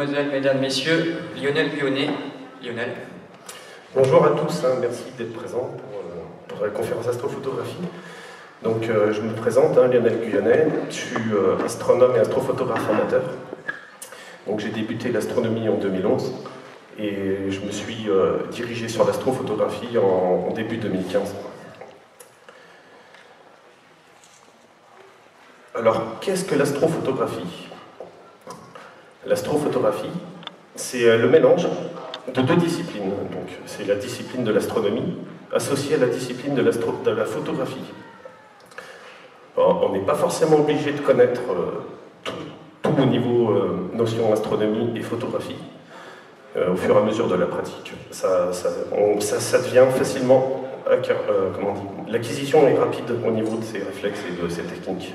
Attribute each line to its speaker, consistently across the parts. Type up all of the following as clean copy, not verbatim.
Speaker 1: Mademoiselles, Mesdames, Messieurs, Lionel Guyonnet. Lionel.
Speaker 2: Bonjour à tous, merci d'être présents pour la conférence astrophotographie. Donc je me présente, Lionel Guyonnet, je suis astronome et astrophotographe amateur. Donc j'ai débuté l'astronomie en 2011 et je me suis dirigé sur l'astrophotographie en début 2015. Alors, qu'est-ce que l'astrophotographie? L'astrophotographie, c'est le mélange de deux disciplines. Donc, c'est la discipline de l'astronomie associée à la discipline de la photographie. Alors, on n'est pas forcément obligé de connaître tout au niveau notion astronomie et photographie au fur et à mesure de la pratique. Ça devient facilement, comment on dit, l'acquisition est rapide au niveau de ces réflexes et de ces techniques.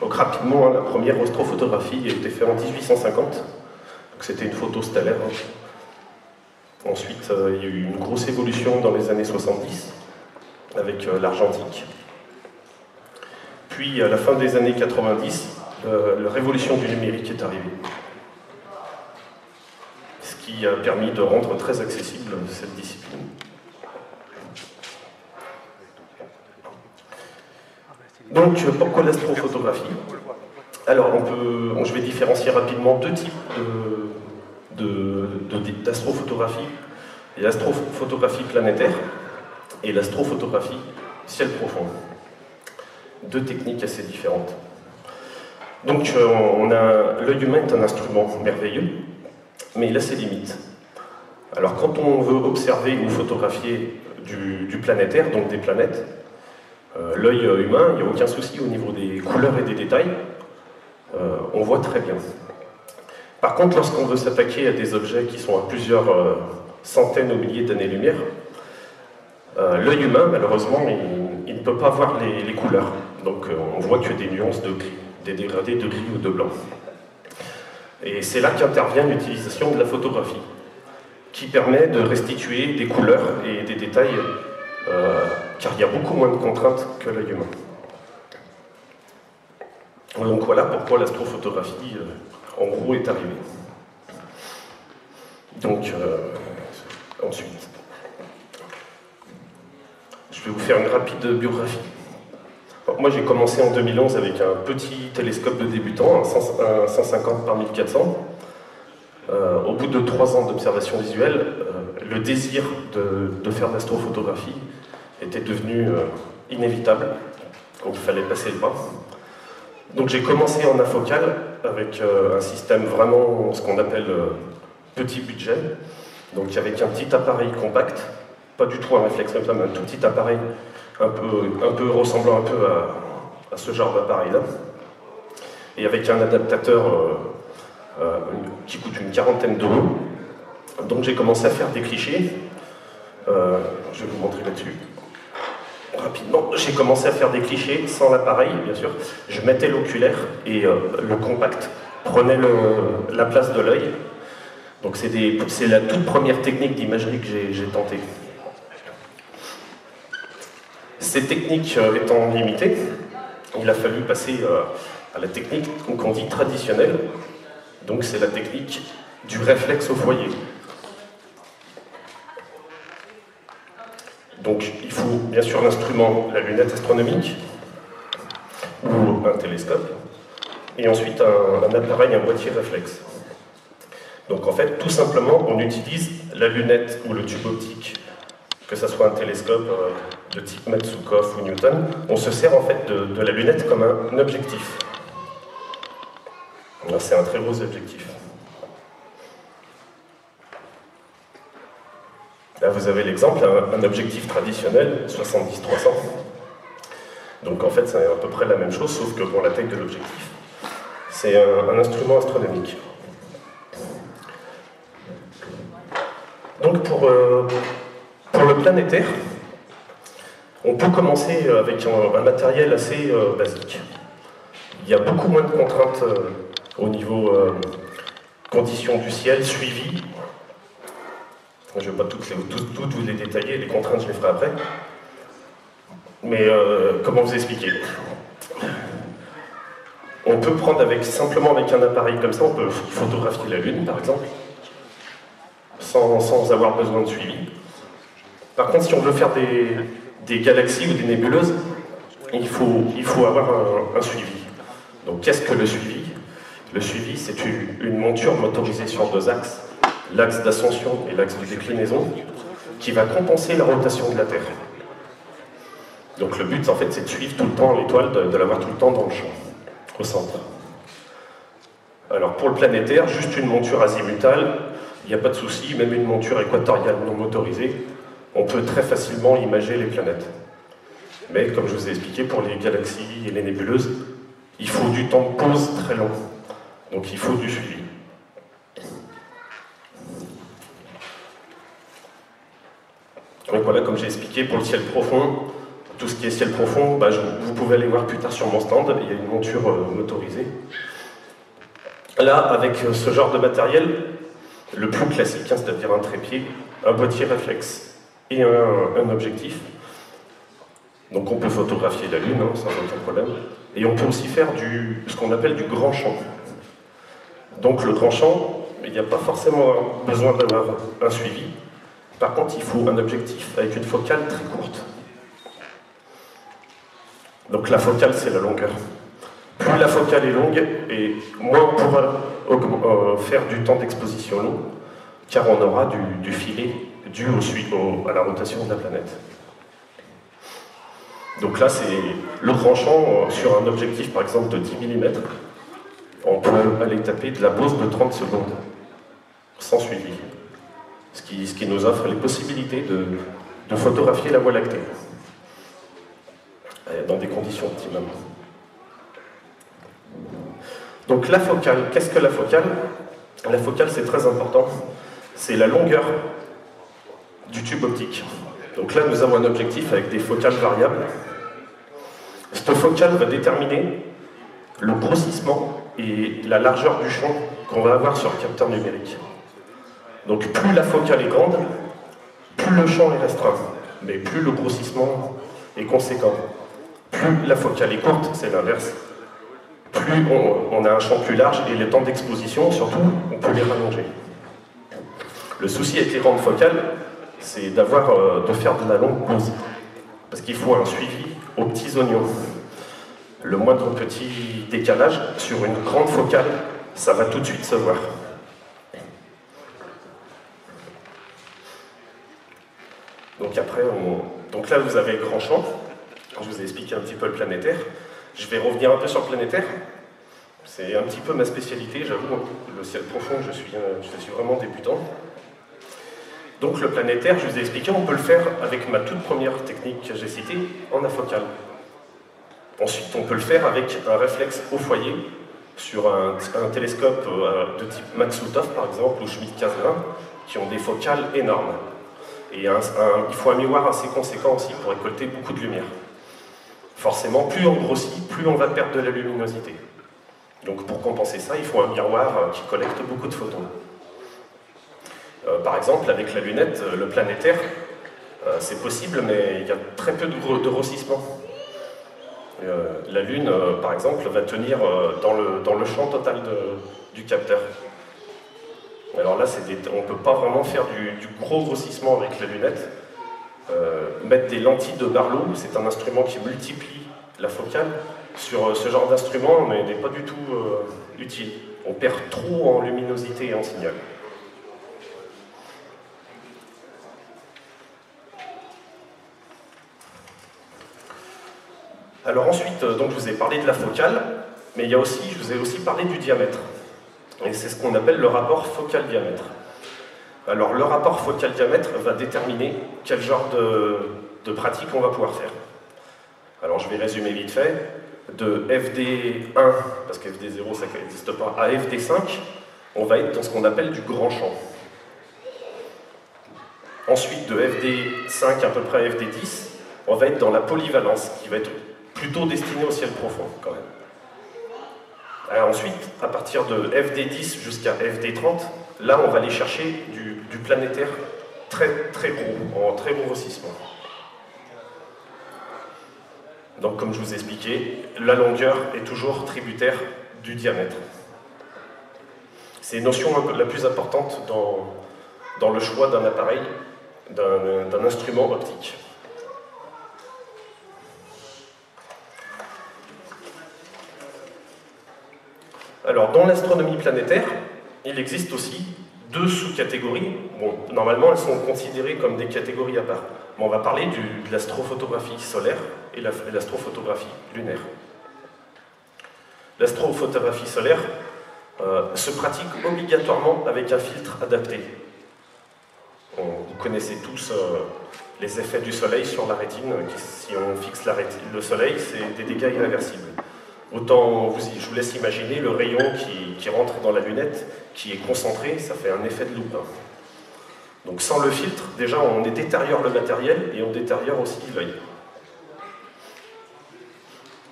Speaker 2: Donc rapidement, la première astrophotographie a été faite en 1850. C'était une photo stellaire. Ensuite, il y a eu une grosse évolution dans les années 70 avec l'argentique. Puis, à la fin des années 90, la révolution du numérique est arrivée. Ce qui a permis de rendre très accessible cette discipline. Donc, pourquoi l'astrophotographie? Alors, je vais différencier rapidement deux types d'astrophotographie. L'astrophotographie planétaire et l'astrophotographie ciel profond. Deux techniques assez différentes. Donc, l'œil humain est un instrument merveilleux, mais il a ses limites. Alors, quand on veut observer ou photographier du planétaire, donc des planètes, l'œil humain, il n'y a aucun souci au niveau des couleurs et des détails, on voit très bien. Par contre, lorsqu'on veut s'attaquer à des objets qui sont à plusieurs centaines ou milliers d'années-lumière, l'œil humain, malheureusement, il ne peut pas voir les couleurs. Donc on voit que des nuances de gris, des dégradés de gris ou de blanc. Et c'est là qu'intervient l'utilisation de la photographie, qui permet de restituer des couleurs et des détails car il y a beaucoup moins de contraintes que l'œil humain. Donc voilà pourquoi l'astrophotographie, en gros, est arrivée. Donc, ensuite, je vais vous faire une rapide biographie. Alors, moi, j'ai commencé en 2011 avec un petit télescope de débutant, un 150 par 1400. Au bout de 3 ans d'observation visuelle, le désir de faire de l'astrophotographie était devenu inévitable, donc il fallait passer le pas. Donc j'ai commencé en afocal avec un système vraiment ce qu'on appelle petit budget, donc avec un petit appareil compact, pas du tout un réflexe comme ça, mais un tout petit appareil un peu ressemblant un peu à ce genre d'appareil-là, et avec un adaptateur qui coûte une quarantaine d'euros. Donc j'ai commencé à faire des clichés, je vais vous montrer là-dessus. Rapidement, j'ai commencé à faire des clichés sans l'appareil, bien sûr. Je mettais l'oculaire et le compact prenait la place de l'œil. Donc c'est la toute première technique d'imagerie que j'ai tentée. Ces techniques étant limitées, il a fallu passer à la technique qu'on dit traditionnelle. Donc c'est la technique du réflexe au foyer. Donc il faut bien sûr l'instrument, la lunette astronomique, ou un télescope, et ensuite un appareil, un boîtier réflexe. Donc en fait, tout simplement, on utilise la lunette ou le tube optique, que ce soit un télescope de type Matsukov ou Newton, on se sert en fait de la lunette comme un objectif. C'est un très gros objectif. Là, vous avez l'exemple, un objectif traditionnel, 70-300. Donc en fait, c'est à peu près la même chose, sauf que pour la taille de l'objectif. C'est un instrument astronomique. Donc pour le planétaire, on peut commencer avec un matériel assez basique. Il y a beaucoup moins de contraintes au niveau conditions du ciel, suivi. Je ne vais pas toutes vous les détailler, les contraintes je les ferai après. Mais comment vous expliquer? On peut prendre simplement avec un appareil comme ça, on peut photographier la Lune par exemple, sans avoir besoin de suivi. Par contre, si on veut faire des galaxies ou des nébuleuses, il faut avoir un suivi. Donc qu'est-ce que le suivi? Le suivi, c'est une monture motorisée sur deux axes, l'axe d'ascension et l'axe de déclinaison, qui va compenser la rotation de la Terre. Donc le but, en fait, c'est de suivre tout le temps l'étoile, de l'avoir tout le temps dans le champ, au centre. Alors pour le planétaire, juste une monture azimutale, il n'y a pas de souci, même une monture équatoriale non motorisée, on peut très facilement imager les planètes. Mais comme je vous ai expliqué, pour les galaxies et les nébuleuses, il faut du temps de pause très long. Donc il faut du suivi. Donc voilà, comme j'ai expliqué, pour le ciel profond, tout ce qui est ciel profond, vous pouvez aller voir plus tard sur mon stand, il y a une monture motorisée. Là, avec ce genre de matériel, le plus classique, c'est-à-dire un trépied, un boîtier réflexe et un objectif. Donc on peut photographier la Lune sans aucun problème. Et on peut aussi faire ce qu'on appelle du grand champ. Donc le grand champ, il n'y a pas forcément besoin d'avoir un suivi. Par contre, il faut un objectif avec une focale très courte. Donc la focale, c'est la longueur. Plus la focale est longue, et moins on pourra faire du temps d'exposition long, car on aura du filet dû à la rotation de la planète. Donc là, c'est le grand champ sur un objectif, par exemple, de 10 mm. On peut aller taper de la pause de 30 secondes, sans suivi. Ce qui nous offre les possibilités de photographier la Voie lactée, dans des conditions optimales. Donc la focale, qu'est-ce que la focale? La focale, c'est très important. C'est la longueur du tube optique. Donc là, nous avons un objectif avec des focales variables. Cette focale va déterminer le grossissement et la largeur du champ qu'on va avoir sur le capteur numérique. Donc plus la focale est grande, plus le champ est restreint, mais plus le grossissement est conséquent. Plus la focale est courte, c'est l'inverse. Plus on a un champ plus large et les temps d'exposition, surtout, on peut les rallonger. Le souci avec les grandes focales, c'est de faire de la longue pause. Parce qu'il faut un suivi aux petits oignons. Le moindre petit décalage sur une grande focale, ça va tout de suite se voir. Donc après, donc là vous avez le grand champ. Je vous ai expliqué un petit peu le planétaire. Je vais revenir un peu sur le planétaire. C'est un petit peu ma spécialité, j'avoue. Le ciel profond, je suis vraiment débutant. Donc le planétaire, je vous ai expliqué, on peut le faire avec ma toute première technique que j'ai citée, en afocale. Ensuite, on peut le faire avec un réflexe au foyer, sur un télescope de type Maksutov, par exemple, ou Schmidt-Cassegrain, qui ont des focales énormes. Et il faut un miroir assez conséquent aussi pour récolter beaucoup de lumière. Forcément, plus on grossit, plus on va perdre de la luminosité. Donc pour compenser ça, il faut un miroir qui collecte beaucoup de photons. Par exemple, avec la lunette, le planétaire, c'est possible, mais il y a très peu de grossissement. La Lune, par exemple, va tenir dans le champ total du capteur. Alors là, on ne peut pas vraiment faire du gros grossissement avec la lunette. Mettre des lentilles de Barlow, c'est un instrument qui multiplie la focale. Sur ce genre d'instrument, mais n'est pas du tout utile. On perd trop en luminosité et en signal. Alors ensuite, donc je vous ai parlé de la focale, mais je vous ai aussi parlé du diamètre. Et c'est ce qu'on appelle le rapport focale-diamètre. Alors le rapport focale-diamètre va déterminer quel genre de pratique on va pouvoir faire. Alors je vais résumer vite fait. De FD1, parce que FD0 ça n'existe pas, à FD5, on va être dans ce qu'on appelle du grand champ. Ensuite, de FD5 à peu près à FD10, on va être dans la polyvalence, qui va être plutôt destinée au ciel profond quand même. Alors ensuite, à partir de FD10 jusqu'à FD30, là on va aller chercher du planétaire très très gros, en très gros grossissement. Donc comme je vous ai expliqué, la longueur est toujours tributaire du diamètre. C'est une notion la plus importante dans le choix d'un appareil, d'un instrument optique. Alors, dans l'astronomie planétaire, il existe aussi deux sous-catégories. Bon, normalement, elles sont considérées comme des catégories à part. Mais on va parler de l'astrophotographie solaire et l'astrophotographie lunaire. L'astrophotographie solaire se pratique obligatoirement avec un filtre adapté. Vous connaissez tous les effets du soleil sur la rétine. Si on fixe le soleil, c'est des dégâts irréversibles. Autant, je vous laisse imaginer le rayon qui rentre dans la lunette, qui est concentré, ça fait un effet de loupe. Donc sans le filtre, déjà on détériore le matériel et on détériore aussi l'œil.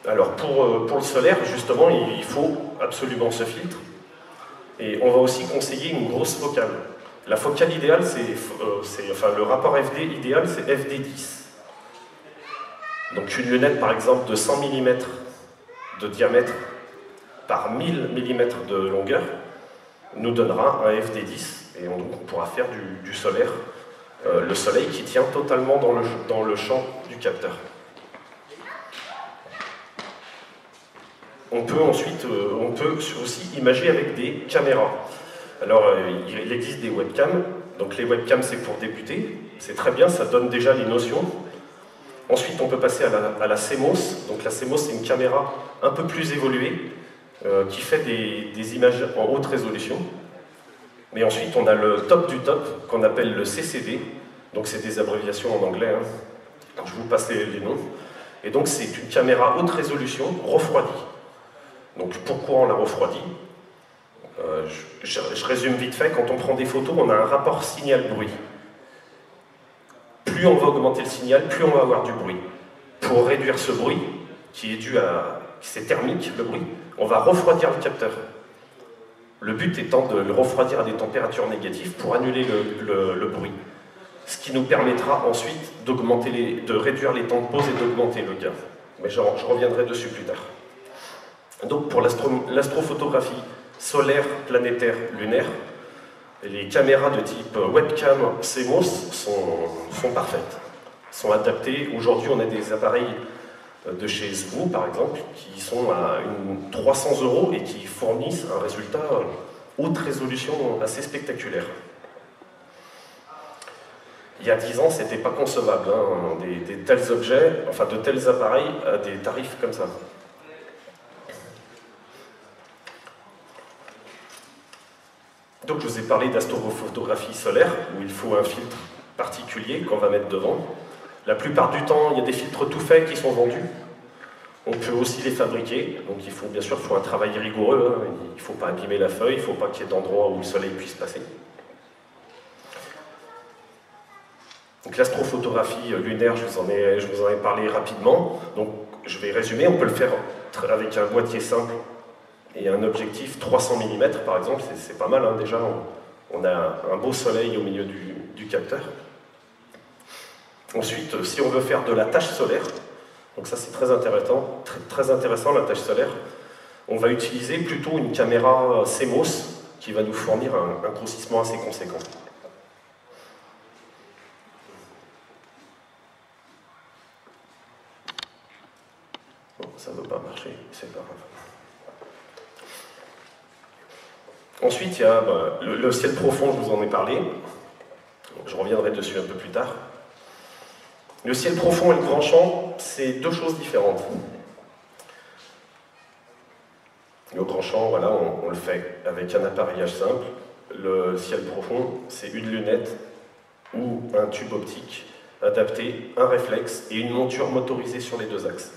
Speaker 2: Alors pour le solaire, justement, il faut absolument ce filtre. Et on va aussi conseiller une grosse focale. La focale idéale, le rapport FD idéal, c'est FD10. Donc une lunette, par exemple, de 100 mm de diamètre par 1000 mm de longueur nous donnera un FD10 et on pourra faire du solaire, le soleil qui tient totalement dans le champ du capteur. On peut aussi imager avec des caméras. Alors il existe des webcams, donc les webcams c'est pour débuter, c'est très bien, ça donne déjà les notions. Ensuite, on peut passer à la CMOS. Donc la CMOS, c'est une caméra un peu plus évoluée qui fait des images en haute résolution. Mais ensuite, on a le top du top qu'on appelle le CCD. Donc c'est des abréviations en anglais. Hein. Je vous passe les noms. Et donc c'est une caméra haute résolution refroidie. Donc pourquoi on la refroidit? Je résume vite fait. Quand on prend des photos, on a un rapport signal-bruit. Plus on va augmenter le signal, plus on va avoir du bruit. Pour réduire ce bruit, qui est dû à... c'est thermique, le bruit, on va refroidir le capteur. Le but étant de le refroidir à des températures négatives pour annuler le bruit. Ce qui nous permettra ensuite de réduire les temps de pause et d'augmenter le gain. Mais je reviendrai dessus plus tard. Donc pour l'astrophotographie solaire, planétaire, lunaire, les caméras de type webcam CMOS sont parfaites, sont adaptées. Aujourd'hui, on a des appareils de chez SVU, par exemple, qui sont à 300 € et qui fournissent un résultat haute résolution assez spectaculaire. Il y a 10 ans, c'était pas concevable, hein, de tels objets, enfin de tels appareils à des tarifs comme ça. Donc je vous ai parlé d'astrophotographie solaire, où il faut un filtre particulier qu'on va mettre devant. La plupart du temps, il y a des filtres tout faits qui sont vendus. On peut aussi les fabriquer, donc bien sûr, il faut un travail rigoureux, hein. Il ne faut pas abîmer la feuille, il ne faut pas qu'il y ait d'endroit où le soleil puisse passer. Donc l'astrophotographie lunaire, je vous en ai parlé rapidement, donc je vais résumer, on peut le faire avec un boîtier simple et un objectif 300 mm par exemple, c'est pas mal, hein, déjà, on a un beau soleil au milieu du capteur. Ensuite, si on veut faire de la tache solaire, donc ça c'est très intéressant la tache solaire, on va utiliser plutôt une caméra CMOS qui va nous fournir un grossissement assez conséquent. Bon, ça ne veut pas marcher, c'est pas grave. Ensuite, il y a le ciel profond, je vous en ai parlé. Je reviendrai dessus un peu plus tard. Le ciel profond et le grand champ, c'est deux choses différentes. Le grand champ, voilà, on le fait avec un appareillage simple. Le ciel profond, c'est une lunette ou un tube optique adapté, un réflexe et une monture motorisée sur les deux axes.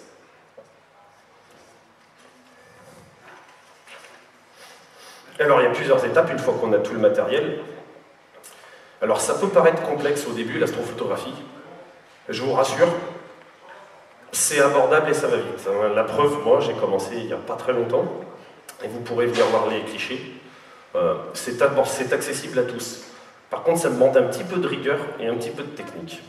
Speaker 2: Alors, il y a plusieurs étapes une fois qu'on a tout le matériel. Alors, ça peut paraître complexe au début, l'astrophotographie. Je vous rassure, c'est abordable et ça va vite. La preuve, moi, j'ai commencé il n'y a pas très longtemps, et vous pourrez venir voir les clichés. C'est accessible à tous. Par contre, ça demande un petit peu de rigueur et un petit peu de technique.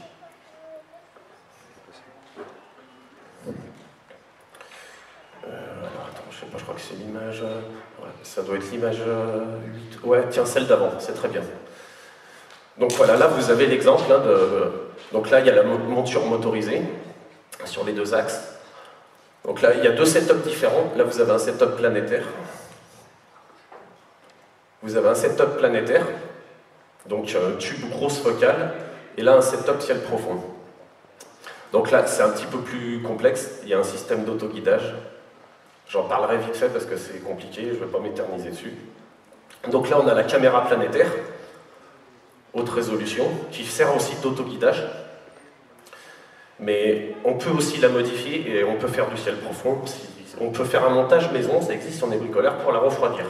Speaker 2: pas, je crois que c'est l'image... ouais, ça doit être l'image 8. Ouais, tiens, celle d'avant, c'est très bien. Donc voilà, là vous avez l'exemple hein, de... Donc là, il y a la monture motorisée sur les deux axes. Donc là, il y a deux setups différents. Là, vous avez un setup planétaire. Vous avez un setup planétaire, donc tube grosse focale, et là un setup ciel profond. Donc là, c'est un petit peu plus complexe. Il y a un système d'autoguidage. J'en parlerai vite fait parce que c'est compliqué, je ne vais pas m'éterniser dessus. Donc là, on a la caméra planétaire, haute résolution, qui sert aussi d'autoguidage. Mais on peut aussi la modifier et on peut faire du ciel profond. On peut faire un montage maison, ça existe, on est bricoleur, pour la refroidir.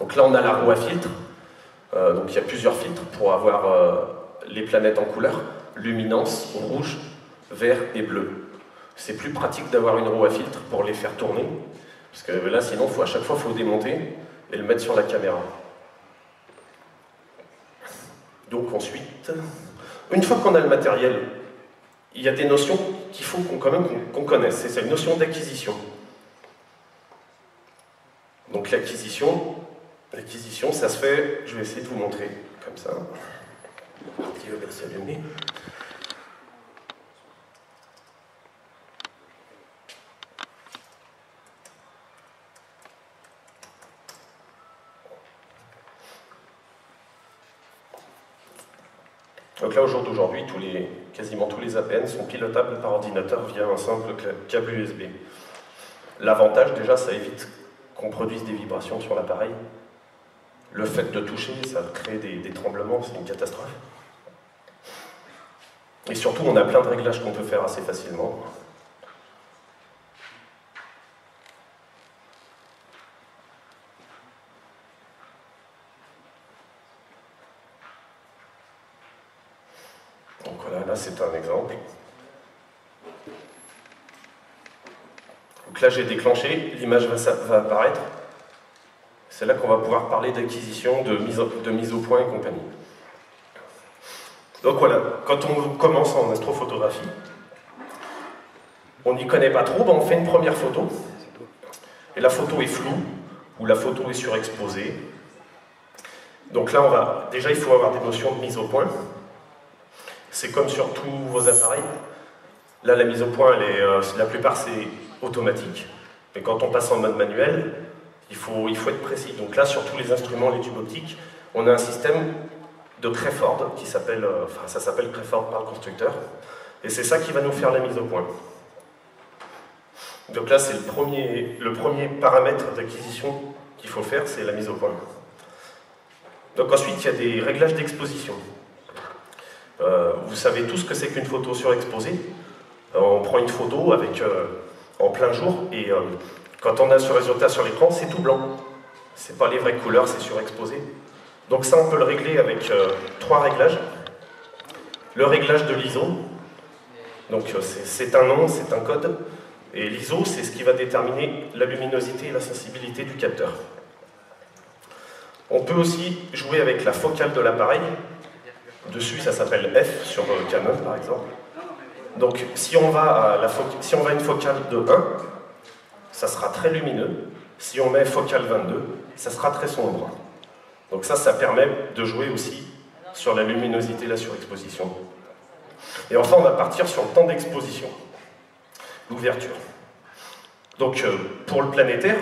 Speaker 2: Donc là, on a la roue à filtre. Donc il y a plusieurs filtres pour avoir les planètes en couleur. Luminance, rouge, vert et bleu. C'est plus pratique d'avoir une roue à filtre pour les faire tourner. Parce que là, sinon, à chaque fois, il faut démonter et le mettre sur la caméra. Donc ensuite, une fois qu'on a le matériel, il y a des notions qu'il faut qu'on connaisse. C'est une notion d'acquisition. Donc l'acquisition, ça se fait, je vais essayer de vous montrer comme ça. Qui va bien s'allumer. Donc là, au jour d'aujourd'hui, quasiment tous les APN sont pilotables par ordinateur via un simple câble USB. L'avantage, déjà, ça évite qu'on produise des vibrations sur l'appareil. Le fait de toucher, ça crée des tremblements, c'est une catastrophe. Et surtout, on a plein de réglages qu'on peut faire assez facilement. Donc voilà, là c'est un exemple. Donc là j'ai déclenché, l'image va apparaître. C'est là qu'on va pouvoir parler d'acquisition, de mise au point et compagnie. Donc voilà, quand on commence en astrophotographie, on n'y connaît pas trop, on fait une première photo. Et la photo est floue, ou la photo est surexposée. Donc là, déjà il faut avoir des notions de mise au point. C'est comme sur tous vos appareils. Là, la mise au point, la plupart, c'est automatique. Mais quand on passe en mode manuel, il faut être précis. Donc là, sur tous les instruments, les tubes optiques, on a un système de Crayford qui s'appelle, ça s'appelle Crayford par le constructeur. Et c'est ça qui va nous faire la mise au point. Donc là, c'est le premier paramètre d'acquisition qu'il faut faire, c'est la mise au point. Donc ensuite, il y a des réglages d'exposition. Vous savez tous ce que c'est qu'une photo surexposée. On prend une photo en plein jour et quand on a ce résultat sur l'écran, c'est tout blanc. C'est pas les vraies couleurs, c'est surexposé. Donc ça, on peut le régler avec 3 réglages. Le réglage de l'ISO. Donc c'est un nom, c'est un code. Et l'ISO, c'est ce qui va déterminer la luminosité et la sensibilité du capteur. On peut aussi jouer avec la focale de l'appareil. Dessus, ça s'appelle F sur Canon, par exemple. Donc, si on va à une focale de 1, ça sera très lumineux. Si on met focale 22, ça sera très sombre. Donc ça permet de jouer aussi sur la luminosité et la surexposition. Et enfin, on va partir sur le temps d'exposition, l'ouverture. Donc, pour le planétaire,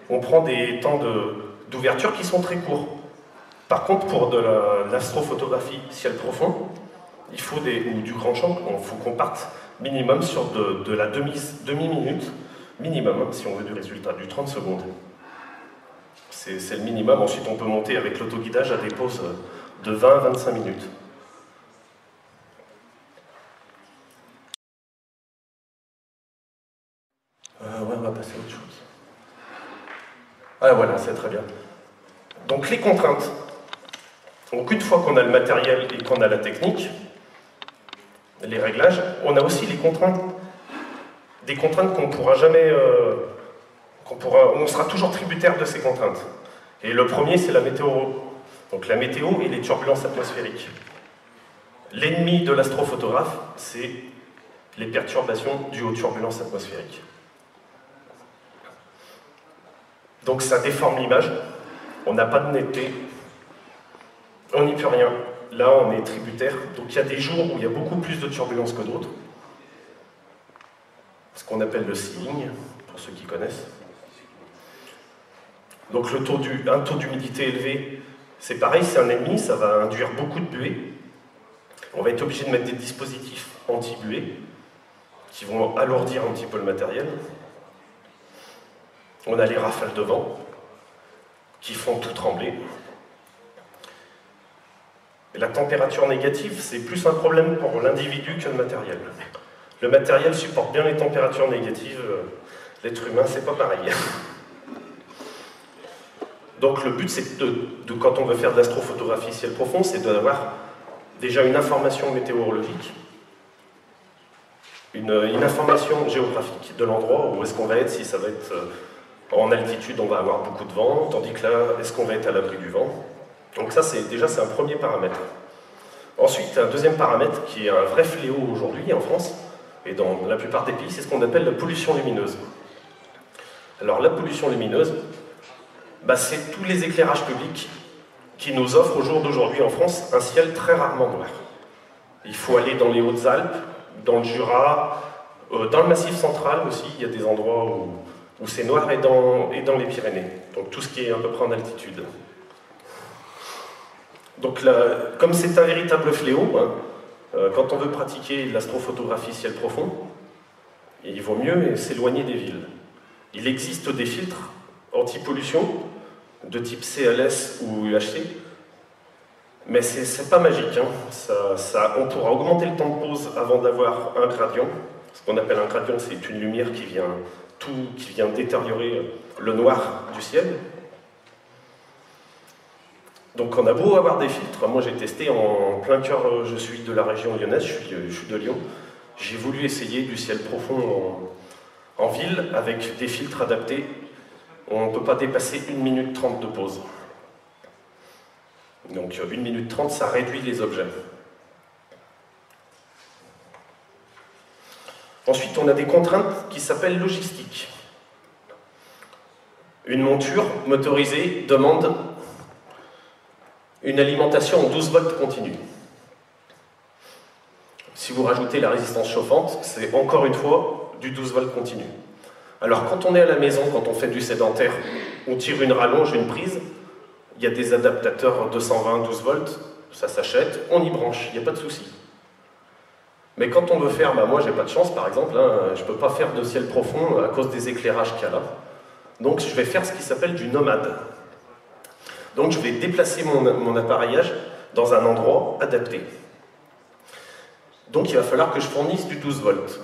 Speaker 2: on prend des temps d'ouverture qui sont très courts. Par contre, pour de l'astrophotographie ciel profond, il faut ou du grand champ, il faut qu'on parte minimum sur de la demi-minute, minimum, hein, si on veut du résultat, du 30 secondes. C'est le minimum. Ensuite, on peut monter avec l'autoguidage à des pauses de 20 à 25 minutes. Ouais, on va passer à autre chose. Ah voilà, c'est très bien. Donc les contraintes. Donc une fois qu'on a le matériel et qu'on a la technique, les réglages, on a aussi les contraintes. Des contraintes qu'on ne pourra jamais... on sera toujours tributaire de ces contraintes. Et le premier, c'est la météo. Donc la météo et les turbulences atmosphériques. L'ennemi de l'astrophotographe, c'est les perturbations dues aux turbulences atmosphériques. Donc ça déforme l'image, on n'a pas de netteté, on n'y peut rien. Là, on est tributaire, donc il y a des jours où il y a beaucoup plus de turbulences que d'autres, ce qu'on appelle le seeing, pour ceux qui connaissent. Donc un taux d'humidité élevé, c'est pareil, c'est un ennemi, ça va induire beaucoup de buée. On va être obligé de mettre des dispositifs anti-buée qui vont alourdir un petit peu le matériel. On a les rafales de vent qui font tout trembler. Et la température négative, c'est plus un problème pour l'individu que le matériel. Le matériel supporte bien les températures négatives, l'être humain, c'est pas pareil. Donc le but, c'est quand on veut faire de l'astrophotographie ciel profond, c'est d'avoir déjà une information météorologique, une information géographique de l'endroit où est-ce qu'on va être, si ça va être en altitude, on va avoir beaucoup de vent, tandis que là, est-ce qu'on va être à l'abri du vent? Donc ça, c'est un premier paramètre. Ensuite, un deuxième paramètre qui est un vrai fléau aujourd'hui en France, et dans la plupart des pays, c'est ce qu'on appelle la pollution lumineuse. Alors la pollution lumineuse, c'est tous les éclairages publics qui nous offrent au jour d'aujourd'hui en France un ciel très rarement noir. Il faut aller dans les Hautes-Alpes, dans le Jura, dans le Massif central aussi, il y a des endroits où c'est noir, et dans les Pyrénées, donc tout ce qui est à peu près en altitude. Donc là, comme c'est un véritable fléau, quand on veut pratiquer l'astrophotographie ciel profond, il vaut mieux s'éloigner des villes. Il existe des filtres anti-pollution de type CLS ou UHC, mais c'est pas magique. On pourra augmenter le temps de pause avant d'avoir un gradient. Ce qu'on appelle un gradient, c'est une lumière qui vient détériorer le noir du ciel. Donc on a beau avoir des filtres, moi j'ai testé en plein cœur, je suis de la région lyonnaise, je suis de Lyon, j'ai voulu essayer du ciel profond en ville avec des filtres adaptés. On ne peut pas dépasser 1 minute 30 de pause. Donc 1 minute 30, ça réduit les objets. Ensuite, on a des contraintes qui s'appellent logistiques. Une monture motorisée demande une alimentation en 12 volts continue. Si vous rajoutez la résistance chauffante, c'est encore une fois du 12 volts continu. Alors quand on est à la maison, quand on fait du sédentaire, on tire une rallonge, une prise, il y a des adaptateurs 220, 12 volts, ça s'achète, on y branche, il n'y a pas de souci. Mais quand on veut faire, moi j'ai pas de chance par exemple, je ne peux pas faire de ciel profond à cause des éclairages qu'il y a là. Donc je vais faire ce qui s'appelle du nomade. Donc je vais déplacer mon appareillage dans un endroit adapté. Donc il va falloir que je fournisse du 12 volts.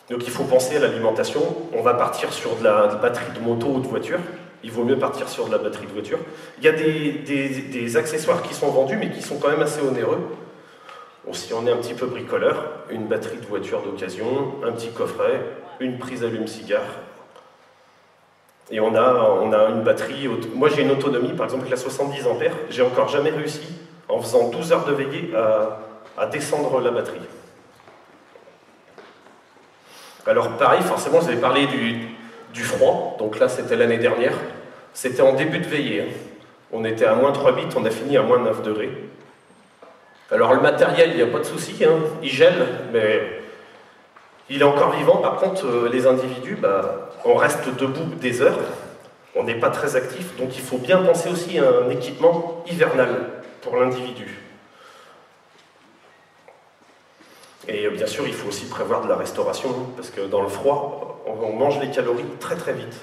Speaker 2: Donc il faut penser à l'alimentation. On va partir sur de la batterie de moto ou de voiture. Il vaut mieux partir sur de la batterie de voiture. Il y a des accessoires qui sont vendus, mais qui sont quand même assez onéreux. Bon, si on est un petit peu bricoleur, une batterie de voiture d'occasion, un petit coffret, une prise allume-cigare. Et on a une batterie. Moi j'ai une autonomie, par exemple, à 70 ampères. J'ai encore jamais réussi, en faisant 12 heures de veillée, à descendre la batterie. Alors pareil, forcément, vous avez parlé du froid, donc là c'était l'année dernière, c'était en début de veillée. On était à moins 3,8, on a fini à moins 9 degrés. Alors le matériel, il n'y a pas de souci, il gèle, mais il est encore vivant. Par contre, les individus, on reste debout des heures, on n'est pas très actif, donc il faut bien penser aussi à un équipement hivernal pour l'individu. Et bien sûr, il faut aussi prévoir de la restauration, parce que dans le froid, on mange les calories très très vite.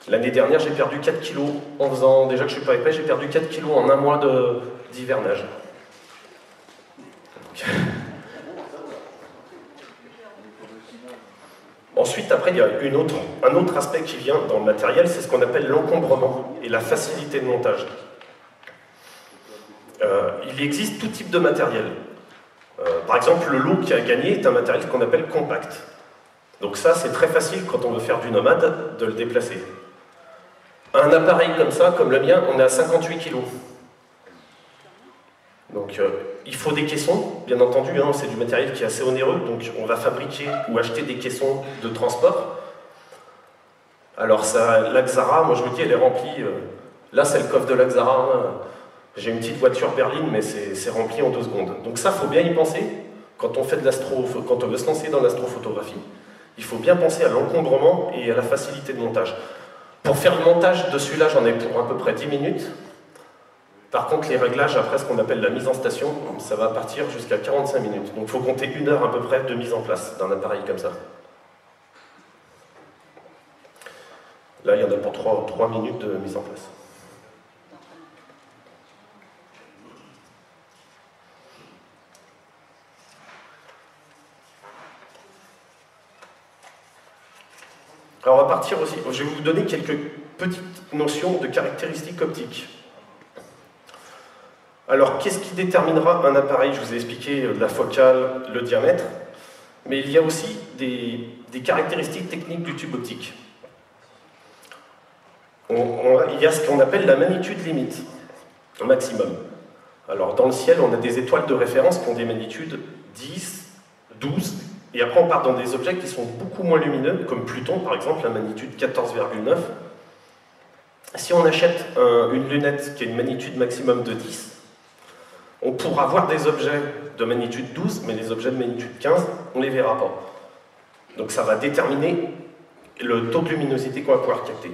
Speaker 2: L'année dernière, j'ai perdu 4 kilos en faisant, déjà que je ne suis pas épais, j'ai perdu 4 kilos en un mois d'hivernage. Ensuite, après, il y a un autre aspect qui vient dans le matériel, c'est ce qu'on appelle l'encombrement et la facilité de montage. Il existe tout type de matériel. Par exemple, le lot qui a gagné est un matériel qu'on appelle compact. Donc ça, c'est très facile quand on veut faire du nomade de le déplacer. Un appareil comme ça, comme le mien, on est à 58 kg. Donc il faut des caissons, bien entendu, c'est du matériel qui est assez onéreux, donc on va fabriquer ou acheter des caissons de transport. Alors la Xara, moi je vous dis, elle est remplie. Là, c'est le coffre de la Xara. Hein. J'ai une petite voiture berline, mais c'est rempli en 2 secondes. Donc ça, il faut bien y penser quand on quand on veut se lancer dans l'astrophotographie. Il faut bien penser à l'encombrement et à la facilité de montage. Pour faire le montage de celui-là, j'en ai pour à peu près 10 minutes. Par contre, les réglages, après ce qu'on appelle la mise en station, ça va partir jusqu'à 45 minutes. Donc il faut compter 1 heure à peu près de mise en place d'un appareil comme ça. Là, il y en a pour 3 minutes de mise en place. Alors on va partir aussi, je vais vous donner quelques petites notions de caractéristiques optiques. Alors qu'est-ce qui déterminera un appareil? Je vous ai expliqué la focale, le diamètre, mais il y a aussi des caractéristiques techniques du tube optique. Il y a ce qu'on appelle la magnitude limite, au maximum. Alors dans le ciel, on a des étoiles de référence qui ont des magnitudes 10, 12, et après on part dans des objets qui sont beaucoup moins lumineux, comme Pluton par exemple, la magnitude 14,9. Si on achète une lunette qui a une magnitude maximum de 10, on pourra voir des objets de magnitude 12, mais les objets de magnitude 15, on ne les verra pas. Donc ça va déterminer le taux de luminosité qu'on va pouvoir capter.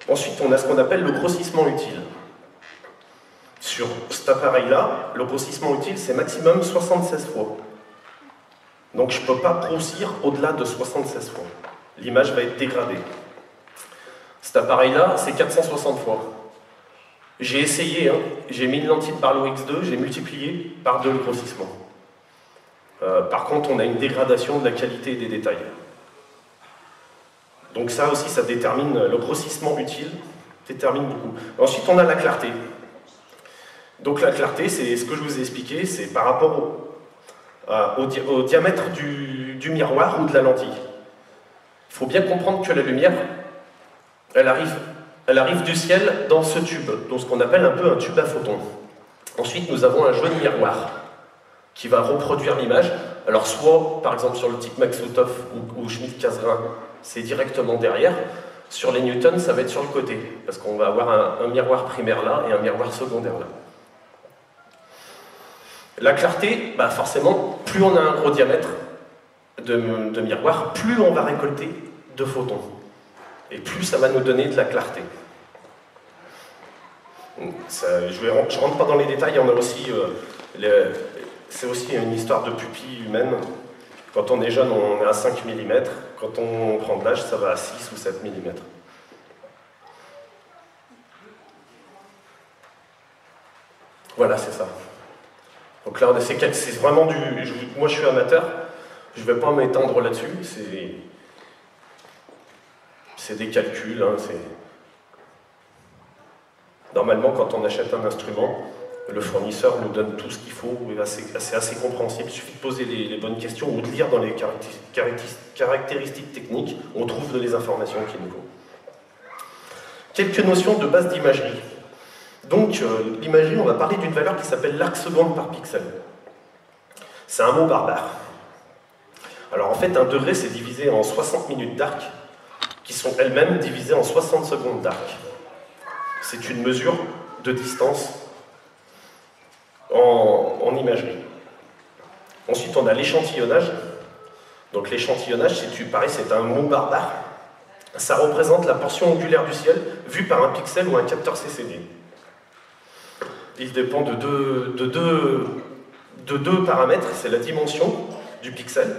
Speaker 2: Ensuite, on a ce qu'on appelle le grossissement utile. Sur cet appareil-là, le grossissement utile, c'est maximum 76 fois. Donc je ne peux pas grossir au-delà de 76 fois. L'image va être dégradée. Cet appareil-là, c'est 460 fois. J'ai essayé, hein, j'ai mis une lentille de Barlow X2, j'ai multiplié par 2 le grossissement. Par contre, on a une dégradation de la qualité des détails. Donc ça aussi, ça détermine, le grossissement utile détermine beaucoup. Ensuite, on a la clarté. Donc la clarté, c'est ce que je vous ai expliqué, c'est par rapport au diamètre du miroir ou de la lentille. Il faut bien comprendre que la lumière, elle arrive du ciel dans ce tube, dans ce qu'on appelle un peu un tube à photons. Ensuite, nous avons un jaune miroir qui va reproduire l'image. Alors soit, par exemple, sur le type Max Outhoff ou Schmidt-Cassegrain, c'est directement derrière. Sur les Newton, ça va être sur le côté, parce qu'on va avoir un miroir primaire là et un miroir secondaire là. La clarté, bah forcément, plus on a un gros diamètre de miroir, plus on va récolter de photons. Et plus ça va nous donner de la clarté. Je ne rentre pas dans les détails, on a aussi, c'est aussi une histoire de pupille humaine. Quand on est jeune, on est à 5 mm. Quand on prend de l'âge, ça va à 6 ou 7 mm. Voilà, c'est ça. Donc là, c'est vraiment du... Moi, je suis amateur. Je ne vais pas m'étendre là-dessus. C'est des calculs. Hein, normalement, quand on achète un instrument, le fournisseur nous donne tout ce qu'il faut. C'est assez compréhensible. Il suffit de poser les bonnes questions ou de lire dans les caractéristiques techniques. On trouve les informations qu'il nous faut. Quelques notions de base d'imagerie. Donc, l'imagerie, on va parler d'une valeur qui s'appelle l'arc seconde par pixel. C'est un mot barbare. Alors, en fait, un degré, c'est divisé en 60 minutes d'arc, qui sont elles-mêmes divisées en 60 secondes d'arc. C'est une mesure de distance en imagerie. Ensuite, on a l'échantillonnage. Donc, l'échantillonnage, pareil, c'est un mot barbare. Ça représente la portion angulaire du ciel vue par un pixel ou un capteur CCD. Il dépend de deux paramètres, c'est la dimension du pixel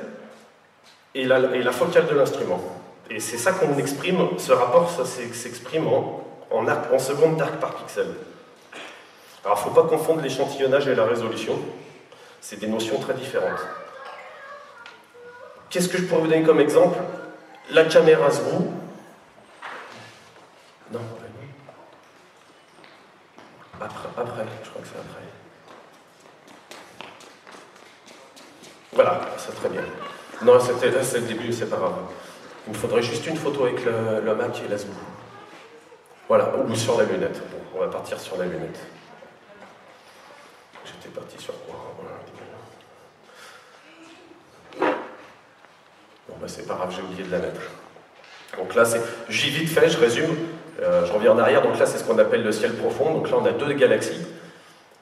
Speaker 2: et la focale de l'instrument. Et c'est ça qu'on exprime, ce rapport, ça s'exprime en secondes d'arc par pixel. Alors, il ne faut pas confondre l'échantillonnage et la résolution, c'est des notions très différentes. Qu'est-ce que je pourrais vous donner comme exemple? La caméra Zrou. Non. Après, je crois que c'est après. Voilà, c'est très bien. Non, là, c'est le début, c'est pas grave. Il me faudrait juste une photo avec le Mac et la zoom. Voilà, ou sur la lunette. Bon, on va partir sur la lunette. J'étais parti sur quoi? Bon, bah, c'est pas grave, j'ai oublié de la mettre. Donc là, j'y vite fait, je résume. Je reviens en arrière, donc là, c'est ce qu'on appelle le ciel profond. Donc là, on a 2 galaxies.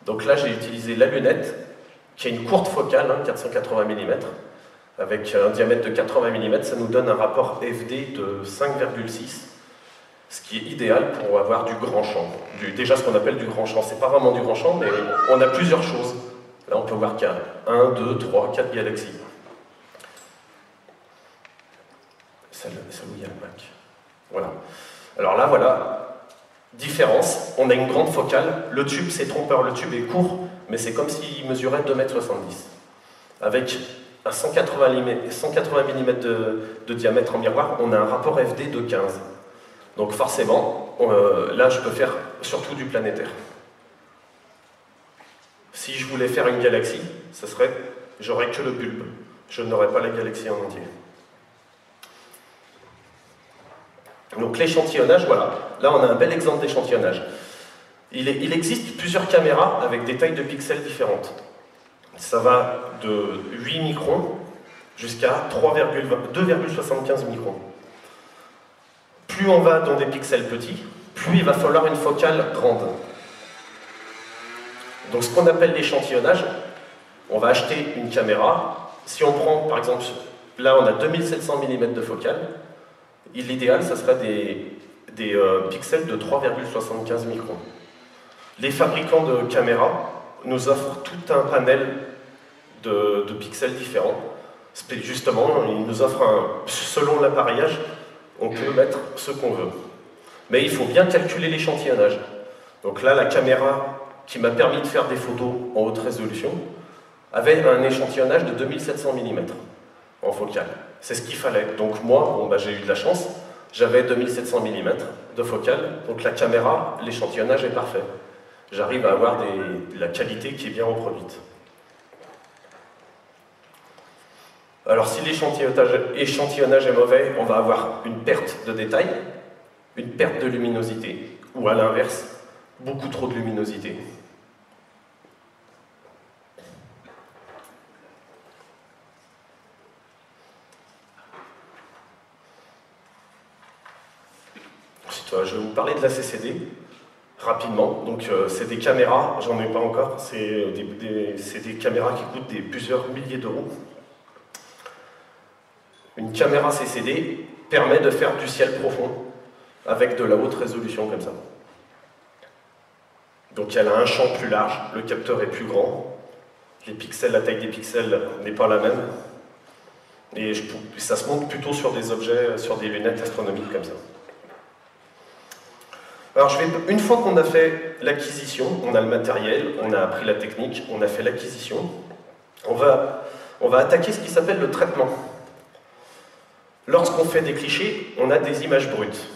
Speaker 2: Donc là, j'ai utilisé la lunette, qui a une courte focale, 480 mm, avec un diamètre de 80 mm. Ça nous donne un rapport FD de 5,6, ce qui est idéal pour avoir du grand champ. Déjà, ce qu'on appelle du grand champ. C'est pas vraiment du grand champ, mais on a plusieurs choses. Là, on peut voir qu'il y a 1, 2, 3, 4 galaxies. Celle où il y a le Mac. Voilà. Alors là, voilà. Différence. On a une grande focale. Le tube, c'est trompeur. Le tube est court, mais c'est comme s'il mesurait 2,70 m. Avec un 180 mm de diamètre en miroir, on a un rapport FD de 15. Donc forcément, là, je peux faire surtout du planétaire. Si je voulais faire une galaxie, j'aurais que le bulbe. Je n'aurais pas la galaxie en entier. Donc l'échantillonnage, voilà. Là, on a un bel exemple d'échantillonnage. Il existe plusieurs caméras avec des tailles de pixels différentes. Ça va de 8 microns jusqu'à 2,75 microns. Plus on va dans des pixels petits, plus il va falloir une focale grande. Donc ce qu'on appelle l'échantillonnage, on va acheter une caméra. Si on prend, par exemple, là on a 2700 mm de focale, l'idéal, ça serait des pixels de 3,75 microns. Les fabricants de caméras nous offrent tout un panel de pixels différents. Justement, ils nous offrent, selon l'appareillage, on peut mettre ce qu'on veut. Mais il faut bien calculer l'échantillonnage. Donc là, la caméra qui m'a permis de faire des photos en haute résolution avait un échantillonnage de 2700 mm en focale. C'est ce qu'il fallait. Donc moi, bon, bah, j'ai eu de la chance, j'avais 2700 mm de focale, donc la caméra, l'échantillonnage est parfait. J'arrive à avoir la qualité qui est bien reproduite. Alors si l'échantillonnage est mauvais, on va avoir une perte de détail, une perte de luminosité, ou à l'inverse, beaucoup trop de luminosité. Je vais vous parler de la CCD rapidement. Donc c'est des caméras, j'en ai pas encore, c'est des caméras qui coûtent plusieurs milliers d'euros. Une caméra CCD permet de faire du ciel profond avec de la haute résolution comme ça. Donc elle a un champ plus large, le capteur est plus grand, la taille des pixels n'est pas la même, et ça se monte plutôt sur des objets, sur des lunettes astronomiques comme ça. Alors une fois qu'on a fait l'acquisition, on a le matériel, on a appris la technique, on a fait l'acquisition, on va attaquer ce qui s'appelle le traitement. Lorsqu'on fait des clichés, on a des images brutes.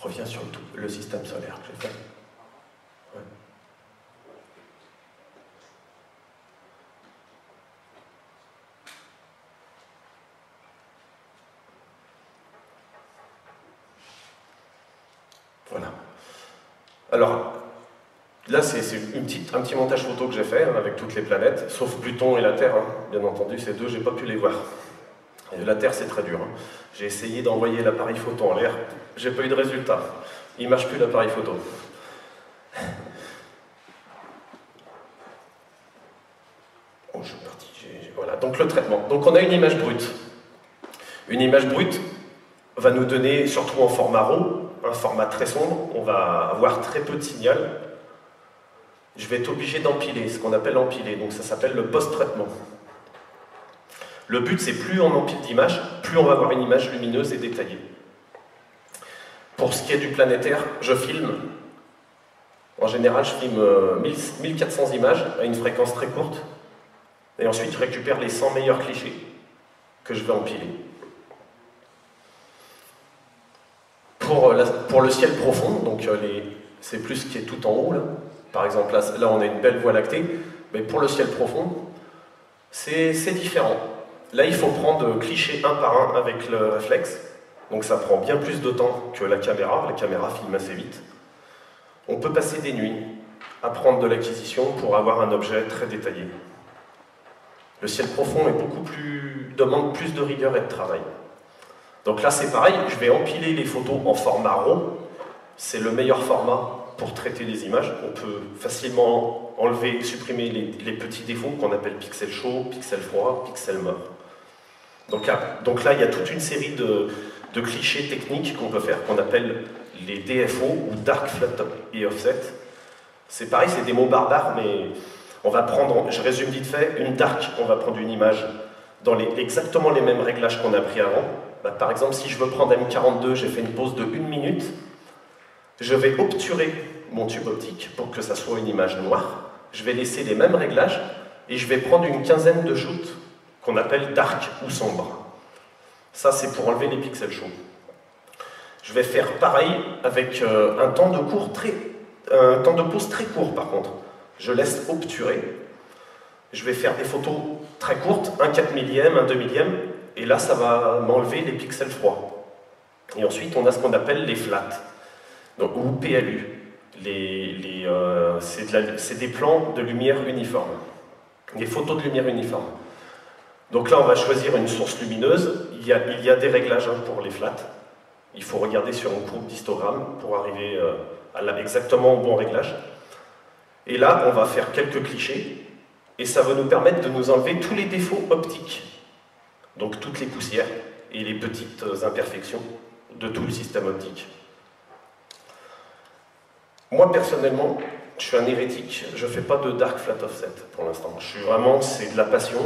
Speaker 2: Reviens sur le système solaire que j'ai fait. Ouais. Voilà. Alors, là, c'est un petit montage photo que j'ai fait avec toutes les planètes, sauf Pluton et la Terre, bien entendu, ces deux, j'ai pas pu les voir. Et la Terre, c'est très dur. J'ai essayé d'envoyer l'appareil photo en l'air, j'ai pas eu de résultat. Il marche plus l'appareil photo. Bon, je suis parti. Voilà, donc le traitement. Donc on a une image brute. Une image brute va nous donner, surtout en format RAW, un format très sombre, on va avoir très peu de signal. Je vais être obligé d'empiler, ce qu'on appelle empiler, donc ça s'appelle le post-traitement. Le but, c'est plus on empile d'images, plus on va avoir une image lumineuse et détaillée. Pour ce qui est du planétaire, je filme. En général, je filme 1400 images à une fréquence très courte, et ensuite je récupère les 100 meilleurs clichés que je vais empiler. Pour le ciel profond, donc c'est plus ce qui est tout en haut, là. Par exemple, là on a une belle voie lactée, mais pour le ciel profond, c'est différent. Là, il faut prendre cliché un par un avec le réflexe, donc ça prend bien plus de temps que la caméra filme assez vite. On peut passer des nuits à prendre de l'acquisition pour avoir un objet très détaillé. Le ciel profond demande plus de rigueur et de travail. Donc là, c'est pareil, je vais empiler les photos en format RAW. C'est le meilleur format pour traiter les images. On peut facilement enlever, supprimer les petits défauts qu'on appelle pixels chauds, pixels froids, pixels morts. Donc là, il y a toute une série de clichés techniques qu'on peut faire, qu'on appelle les DFO, ou Dark Flat et Offset. C'est pareil, c'est des mots barbares, mais on va prendre, je résume vite fait, une dark, on va prendre une image dans exactement les mêmes réglages qu'on a pris avant. Bah, par exemple, si je veux prendre M42, j'ai fait une pause de 1 minute, je vais obturer mon tube optique pour que ça soit une image noire. Je vais laisser les mêmes réglages et je vais prendre une quinzaine de shoots qu'on appelle dark ou sombre. Ça, c'est pour enlever les pixels chauds. Je vais faire pareil avec un temps de pause très court par contre. Je laisse obturer. Je vais faire des photos très courtes, un 4 millième, un 2 millième, et là, ça va m'enlever les pixels froids. Et ensuite, on a ce qu'on appelle les flats, donc, ou PLU. C'est des plans de lumière uniforme, des photos de lumière uniforme. Donc là, on va choisir une source lumineuse. Il y a des réglages pour les flats. Il faut regarder sur une courbe d'histogramme pour arriver exactement au bon réglage. Et là, on va faire quelques clichés, et ça va nous permettre de nous enlever tous les défauts optiques. Donc toutes les poussières et les petites imperfections de tout le système optique. Moi, personnellement, je suis un hérétique. Je ne fais pas de Dark Flat Offset pour l'instant. C'est de la passion.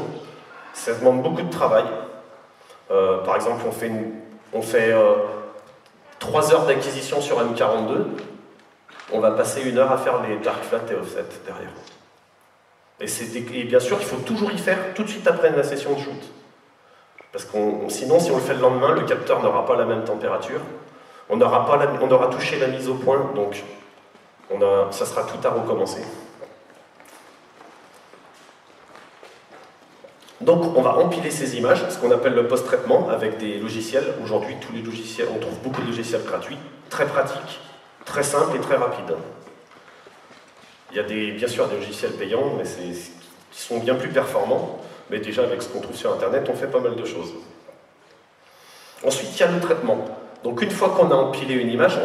Speaker 2: Ça demande beaucoup de travail. Par exemple, on fait 3 heures d'acquisition sur M42. On va passer 1 heure à faire les Dark Flat et Offset derrière. Et bien sûr, il faut toujours y faire tout de suite après la session de shoot. Parce que sinon, si on le fait le lendemain, le capteur n'aura pas la même température. On aura touché la mise au point, donc ça sera tout à recommencer. Donc on va empiler ces images, ce qu'on appelle le post-traitement, avec des logiciels. Aujourd'hui, tous les logiciels, on trouve beaucoup de logiciels gratuits, très pratiques, très simples et très rapides. Il y a bien sûr des logiciels payants, mais qui sont bien plus performants. Mais déjà, avec ce qu'on trouve sur Internet, on fait pas mal de choses. Ensuite, il y a le traitement. Donc une fois qu'on a empilé une image,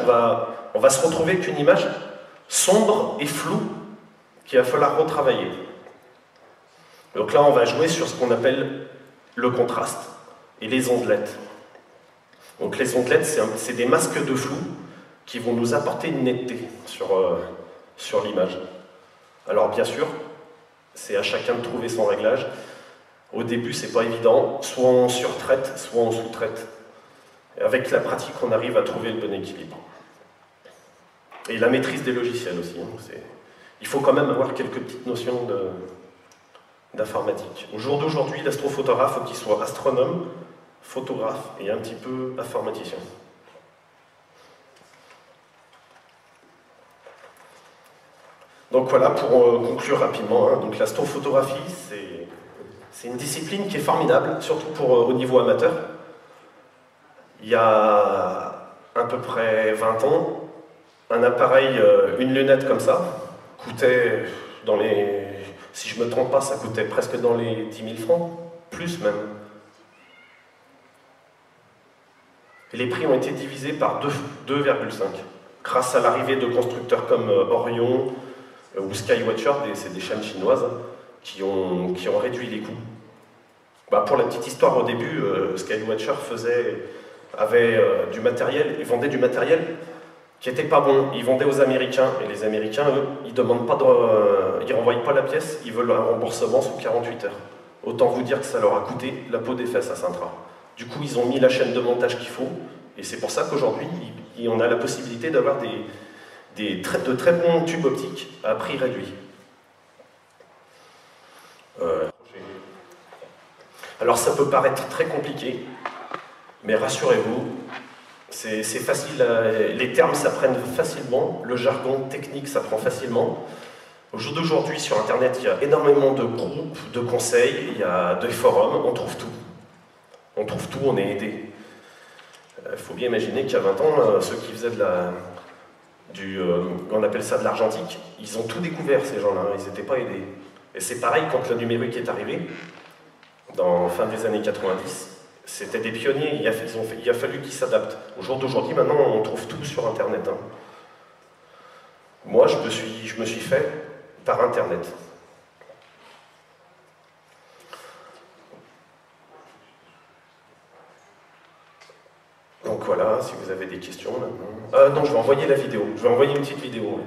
Speaker 2: on va se retrouver avec une image sombre et floue qu'il va falloir retravailler. Donc là, on va jouer sur ce qu'on appelle le contraste et les ondelettes. Donc les ondelettes, c'est des masques de flou qui vont nous apporter une netteté sur l'image. Alors bien sûr, c'est à chacun de trouver son réglage. Au début, c'est pas évident, soit on surtraite, soit on sous-traite. Avec la pratique, on arrive à trouver le bon équilibre. Et la maîtrise des logiciels aussi. Il faut quand même avoir quelques petites notions d'informatique. Au jour d'aujourd'hui, l'astrophotographe, il faut qu'il soit astronome, photographe et un petit peu informaticien. Donc voilà, pour conclure rapidement, donc l'astrophotographie, c'est une discipline qui est formidable, surtout au niveau amateur. Il y a à peu près 20 ans, un appareil, une lunette comme ça, coûtait si je ne me trompe pas, ça coûtait presque dans les 10 000 francs, plus même. Et les prix ont été divisés par 2,5, grâce à l'arrivée de constructeurs comme Orion ou Skywatcher, c'est des chaînes chinoises, qui ont réduit les coûts. Pour la petite histoire, au début, Skywatcher avait du matériel, ils vendaient du matériel qui n'était pas bon. Ils vendaient aux Américains, et les Américains, eux, ils ne renvoient pas la pièce, ils veulent un remboursement sous 48 heures. Autant vous dire que ça leur a coûté la peau des fesses à Sintra. Du coup, ils ont mis la chaîne de montage qu'il faut, et c'est pour ça qu'aujourd'hui, on a la possibilité d'avoir de très bons tubes optiques à prix réduit. Alors ça peut paraître très compliqué, mais rassurez-vous, c'est facile, les termes s'apprennent facilement, le jargon technique s'apprend facilement. Au jour d'aujourd'hui, sur Internet, il y a énormément de groupes, de conseils, il y a des forums, on trouve tout. On trouve tout, on est aidé. Il faut bien imaginer qu'il y a 20 ans, ceux qui faisaient on appelle ça de l'argentique, ils ont tout découvert, ces gens-là, ils n'étaient pas aidés. Et c'est pareil quand le numérique est arrivé. fin des années 90. C'était des pionniers, il a fallu qu'ils s'adaptent. Au jour d'aujourd'hui, maintenant, on trouve tout sur Internet. Hein. Moi, je me suis fait par Internet. Donc voilà, si vous avez des questions maintenant. Non, je vais envoyer la vidéo. Je vais envoyer une petite vidéo. Ouais.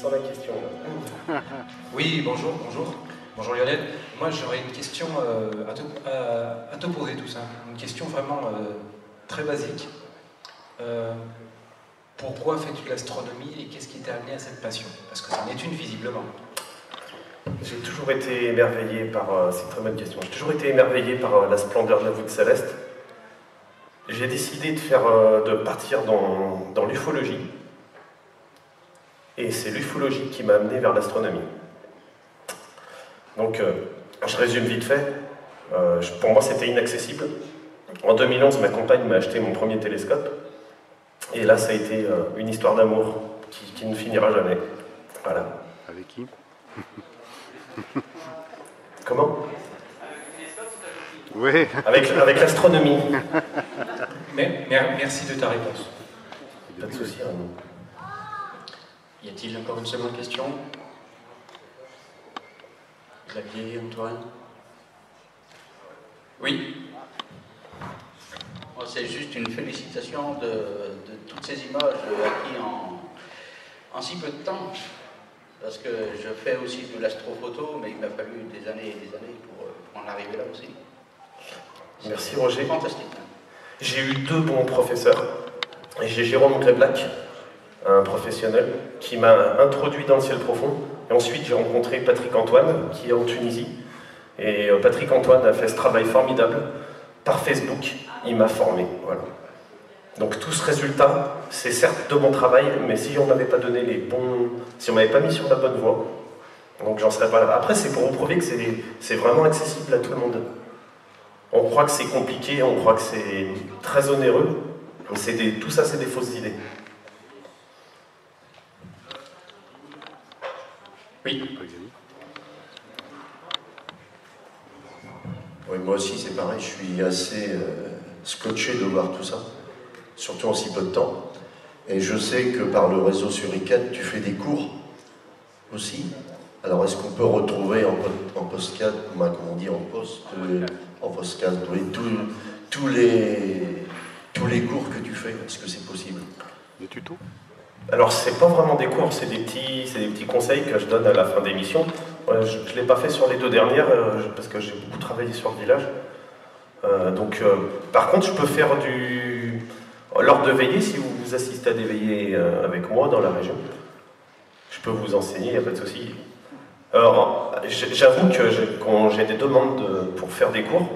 Speaker 2: sens la question là.
Speaker 1: Oui, bonjour, bonjour. Bonjour Lionel. Moi j'aurais une question à te poser tout ça. Une question vraiment très basique. Pourquoi fais-tu de l'astronomie et qu'est-ce qui t'a amené à cette passion? Parce que c'en est une visiblement.
Speaker 2: J'ai toujours été émerveillé par... c'est une très bonne question. J'ai toujours été émerveillé par la splendeur de la voûte céleste. J'ai décidé de partir dans l'ufologie. Et c'est l'ufologie qui m'a amené vers l'astronomie. Donc, je résume vite fait. Pour moi, c'était inaccessible. En 2011, ma compagne m'a acheté mon premier télescope. Et là, ça a été une histoire d'amour qui ne finira jamais. Voilà.
Speaker 3: Avec qui?
Speaker 2: Comment?
Speaker 3: Oui.
Speaker 2: Avec l'astronomie.
Speaker 1: Merci de ta réponse.
Speaker 2: Pas de souci, Raymond.
Speaker 1: Y a-t-il encore une seconde question? Xavier, Antoine? Oui?
Speaker 4: C'est juste une félicitation de toutes ces images acquises en si peu de temps. Parce que je fais aussi de l'astrophoto, mais il m'a fallu des années et des années pour en arriver là aussi.
Speaker 2: Merci Roger.
Speaker 4: Fantastique.
Speaker 2: J'ai eu deux bons professeurs. J'ai Jérôme Gréblac, un professionnel, qui m'a introduit dans le ciel profond. Et ensuite, j'ai rencontré Patrick Antoine, qui est en Tunisie. Et Patrick Antoine a fait ce travail formidable par Facebook. Il m'a formé. Voilà. Donc tout ce résultat, c'est certes de mon travail, mais si on m'avait pas donné les bons... Si on m'avait pas mis sur la bonne voie, donc j'en serais pas là. Après, c'est pour vous prouver que c'est vraiment accessible à tout le monde. On croit que c'est compliqué, on croit que c'est très onéreux. Tout ça, c'est des fausses idées.
Speaker 1: Oui.
Speaker 5: Oui, moi aussi, c'est pareil. Je suis assez scotché de voir tout ça, surtout en si peu de temps. Et je sais que par le réseau Suricat, tu fais des cours aussi. Alors, est-ce qu'on peut retrouver en postcard, comment on dit, en postcard, tous les cours que tu fais? Est-ce que c'est possible?
Speaker 3: Des tutos?
Speaker 2: Alors, c'est pas vraiment des cours, c'est des petits conseils que je donne à la fin d'émission. Je ne l'ai pas fait sur les deux dernières, parce que j'ai beaucoup travaillé sur le village. Par contre, je peux faire lors de veillées, si vous assistez à des veillées avec moi dans la région, je peux vous enseigner, il n'y a pas de souci. Alors, j'avoue que quand j'ai des demandes pour faire des cours,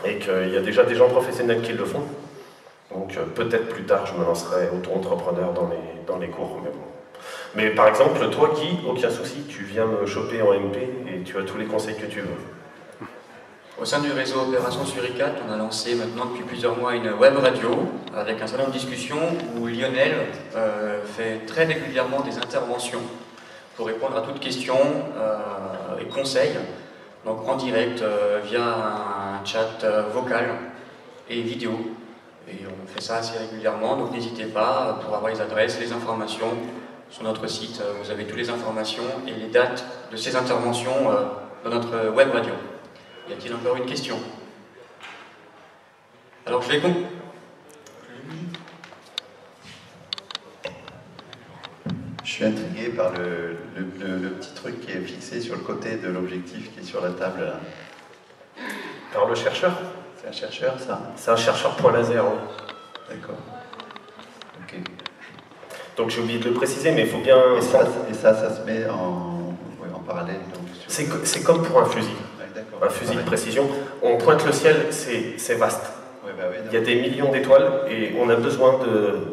Speaker 2: et qu'il y a déjà des gens professionnels qui le font, donc peut-être plus tard je me lancerai auto-entrepreneur dans les cours. Mais, bon. Mais par exemple, toi Guy, aucun souci, tu viens me choper en MP et tu as tous les conseils que tu veux.
Speaker 1: Au sein du réseau Opération Suricat, on a lancé maintenant depuis plusieurs mois une web radio avec un salon de discussion où Lionel fait très régulièrement des interventions pour répondre à toutes questions et conseils, donc en direct via un chat vocal et vidéo. Et on fait ça assez régulièrement, donc n'hésitez pas pour avoir les adresses, les informations. Sur notre site, vous avez toutes les informations et les dates de ces interventions dans notre web radio. Y a-t-il encore une question? Alors je vais conclure.
Speaker 6: Je suis intrigué par le petit truc qui est fixé sur le côté de l'objectif qui est sur la table là.
Speaker 2: Par le chercheur?
Speaker 6: C'est un chercheur, ça?
Speaker 2: C'est un chercheur point laser, oui.
Speaker 6: D'accord. Ok.
Speaker 2: Donc j'ai oublié de le préciser, mais il faut bien...
Speaker 6: Et ça se met en parallèle.
Speaker 2: C'est comme pour un fusil.
Speaker 6: Ouais,
Speaker 2: un fusil de précision. On pointe le ciel, c'est vaste.
Speaker 6: Ouais, bah oui,
Speaker 2: il y a des millions d'étoiles et on a besoin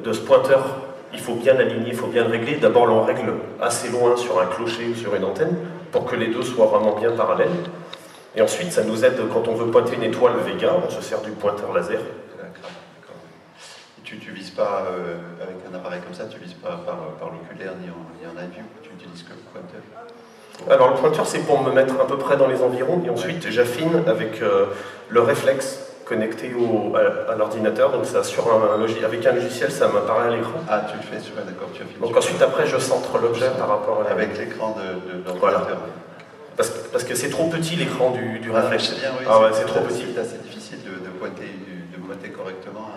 Speaker 2: de ce pointeur. Il faut bien l'aligner, il faut bien le régler. D'abord, on règle assez loin sur un clocher ou sur une antenne pour que les deux soient vraiment bien parallèles. Et ensuite, ça nous aide quand on veut pointer une étoile Vega, on se sert du pointeur laser.
Speaker 6: D'accord. Et tu vises pas avec un appareil comme ça, tu vises pas par l'oculaire ni en live view, tu utilises que le pointeur.
Speaker 2: Alors le pointeur, c'est pour me mettre à peu près dans les environs et ensuite j'affine avec le réflexe connecté à l'ordinateur, donc ça avec un logiciel, ça m'apparaît à l'écran.
Speaker 6: Ah, tu le fais sur, d'accord, tu affines.
Speaker 2: Donc ensuite après je centre l'objet par rapport à
Speaker 6: avec l'écran de l'ordinateur.
Speaker 2: Voilà. Parce que c'est trop petit l'écran du réflexe.
Speaker 6: Bien, oui,
Speaker 2: c'est trop petit.
Speaker 6: C'est assez difficile de pointer correctement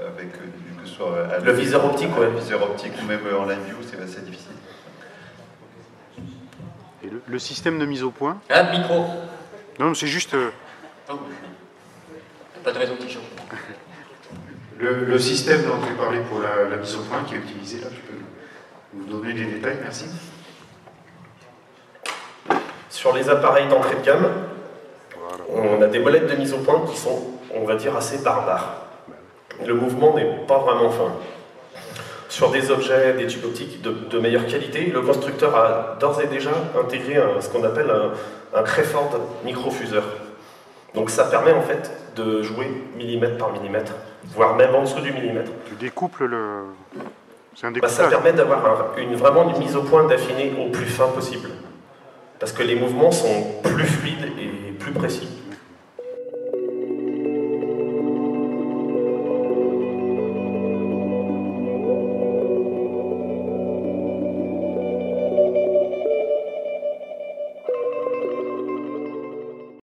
Speaker 6: avec que ce soit
Speaker 2: le viseur optique, ouais.
Speaker 6: Le viseur optique ou même en live view, c'est assez difficile.
Speaker 3: Le système de mise au point.
Speaker 1: Ah, micro.
Speaker 3: Non, c'est juste...
Speaker 1: Oh. Pas de raison de t-shirt.
Speaker 7: Le système dont tu parlais pour la mise au point qui est utilisé là, tu peux nous donner des détails, merci.
Speaker 2: Sur les appareils d'entrée de gamme, on a des molettes de mise au point qui sont, on va dire, assez barbares. Le mouvement n'est pas vraiment fin. Sur des objets, des tubes optiques de meilleure qualité, le constructeur a d'ores et déjà intégré ce qu'on appelle un Crayford microfuseur. Donc ça permet en fait de jouer millimètre par millimètre, voire même en dessous du millimètre.
Speaker 3: Tu découples le... C'est un
Speaker 2: Ça
Speaker 3: découpage.
Speaker 2: permet d'avoir vraiment une mise au point d'affiné au plus fin possible. Parce que les mouvements sont plus fluides et plus précis.